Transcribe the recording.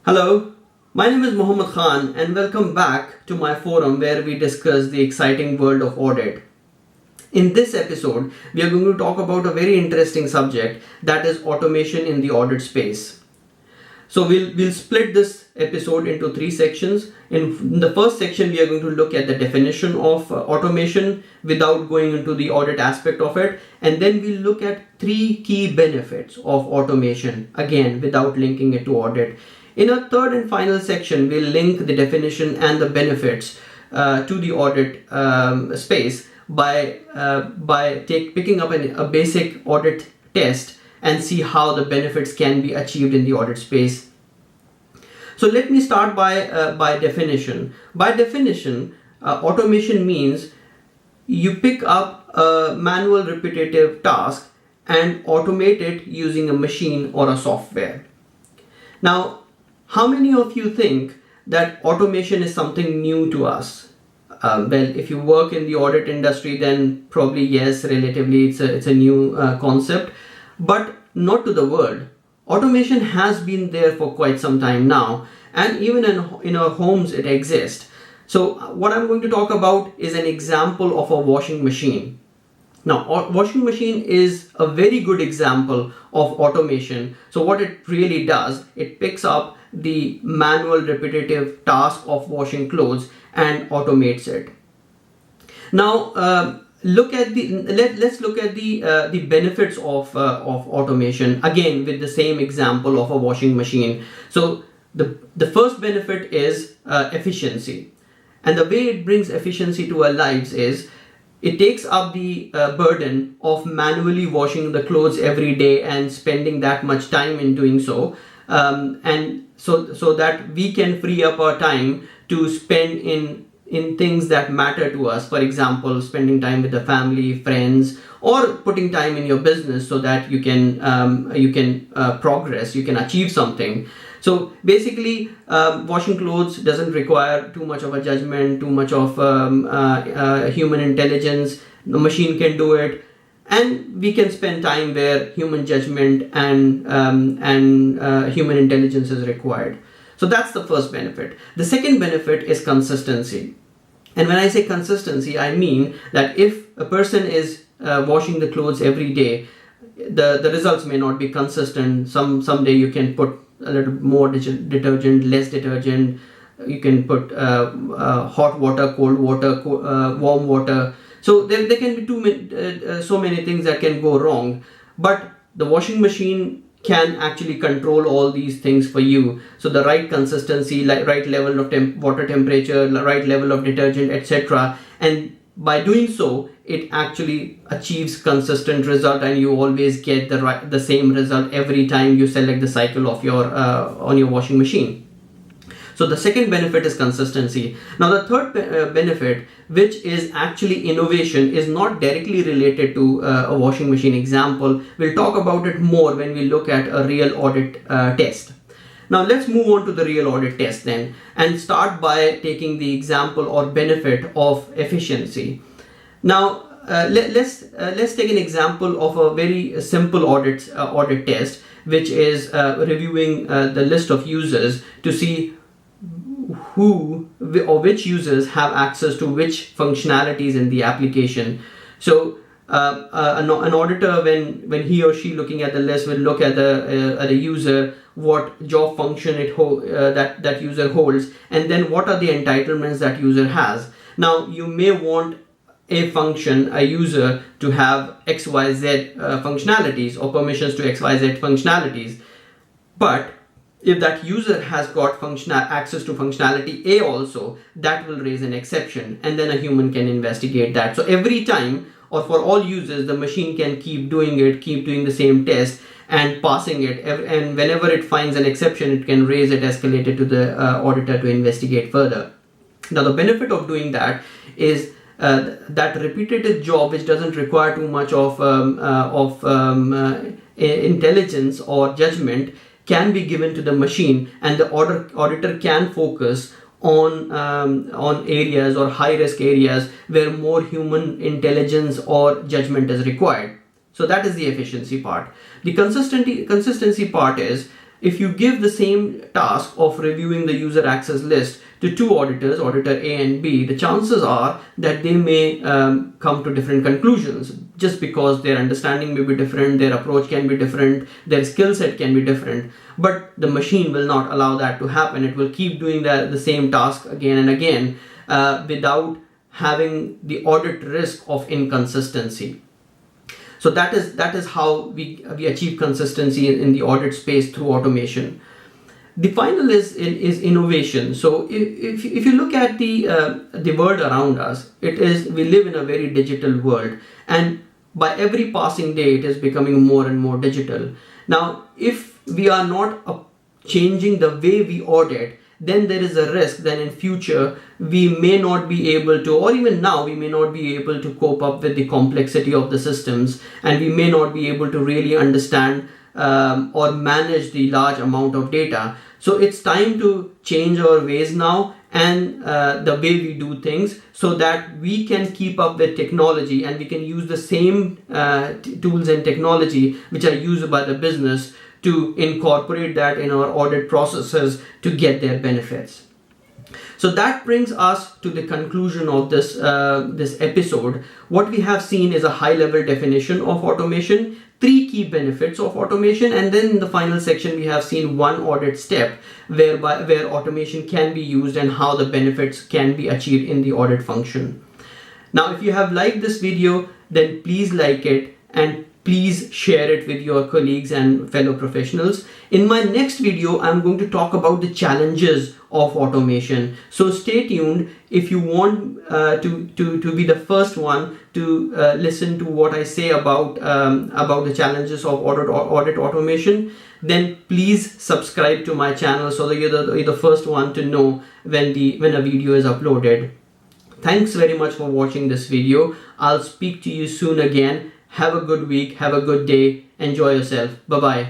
Hello, my name is Mohammed Khan and welcome back to my forum where we discuss the exciting world of audit. In this episode, we are going to talk about a very interesting subject, that is automation in the audit space. So we'll split this episode into three sections. In the first section, we are going to look at the definition of automation without going into the audit aspect of it. And then we'll look at three key benefits of automation, again, without linking it to audit. In a third and final section, we'll link the definition and the benefits to the audit space by picking up a basic audit test and see how the benefits can be achieved in the audit space. So let me start by definition. By definition, automation means you pick up a manual repetitive task and automate it using a machine or a software. Now, how many of you think that automation is something new to us? Well, if you work in the audit industry, then probably yes, relatively it's a new concept, but not to the world. Automation has been there for quite some time now, and even in our homes it exists. So what I'm going to talk about is an example of a washing machine. Now, washing machine is a very good example of automation. So what it really does, it picks up the manual repetitive task of washing clothes and automates it. Now, let's look at the benefits of automation, again with the same example of a washing machine. So the first benefit is efficiency, and the way it brings efficiency to our lives is it takes up the burden of manually washing the clothes every day and spending that much time in doing so, and so that we can free up our time to spend in things that matter to us. For example, spending time with the family, friends, or putting time in your business so that you can progress, you can achieve something. So basically, washing clothes doesn't require too much of a judgment, too much of human intelligence. The machine can do it, and we can spend time where human judgment and human intelligence is required. So that's the first benefit. The second benefit is consistency. And when I say consistency, I mean that if a person is washing the clothes every day, the results may not be consistent. Someday you can put a little more detergent, less detergent. You can put hot water, cold water, warm water. So there can be so many things that can go wrong. But the washing machine can actually control all these things for you. So the right consistency, like right level of water temperature, the right level of detergent, etc. And by doing so, it actually achieves consistent result, and you always get the same result every time you select the cycle of your on your washing machine. So the second benefit is consistency. Now the third benefit, which is actually innovation, is not directly related to a washing machine example. We'll talk about it more when we look at a real audit test. Now let's move on to the real audit test then, and start by taking the example or benefit of efficiency. Now let's take an example of a very simple audit test, which is reviewing the list of users to see who or which users have access to which functionalities in the application. So an auditor, when he or she looking at the list, will look at the user, what job function that user holds, and then what are the entitlements that user has. Now you may want a user to have XYZ functionalities or permissions to XYZ functionalities, but if that user has got access to functionality A also, that will raise an exception, and then a human can investigate that. So every time, or for all users, the machine can keep doing the same test and passing it, and whenever it finds an exception, it can raise it, escalate it to the auditor to investigate further. Now the benefit of doing that is that repetitive job, which doesn't require too much of intelligence or judgment, can be given to the machine, and the auditor can focus on areas or high risk areas where more human intelligence or judgment is required. So that is the efficiency part. The consistency part is if you give the same task of reviewing the user access list to two auditors, auditor A and B, the chances are that they may come to different conclusions, just because their understanding may be different, their approach can be different, their skill set can be different. But the machine will not allow that to happen. It will keep doing the same task again and again without having the audit risk of inconsistency. So that is how we achieve consistency in the audit space through automation. The final is innovation. So if you look at the world around us, we live in a very digital world, and by every passing day it is becoming more and more digital. Now, if we are not changing the way we audit, then there is a risk that in future we may not be able to, or even now we may not be able to cope up with the complexity of the systems, and we may not be able to really understand or manage the large amount of data. So it's time to change our ways now and the way we do things, so that we can keep up with technology and we can use the same tools and technology which are used by the business to incorporate that in our audit processes to get their benefits. So that brings us to the conclusion of this episode. What we have seen is a high-level definition of automation, 3 key benefits of automation, and then in the final section we have seen one audit step where automation can be used and how the benefits can be achieved in the audit function. Now, if you have liked this video, then please like it and please share it with your colleagues and fellow professionals. In my next video, I'm going to talk about the challenges of automation. So stay tuned. If you want to be the first one to listen to what I say about the challenges of audit automation, then please subscribe to my channel so that you're the first one to know when a video is uploaded. Thanks very much for watching this video. I'll speak to you soon again. Have a good week, have a good day, enjoy yourself. Bye-bye.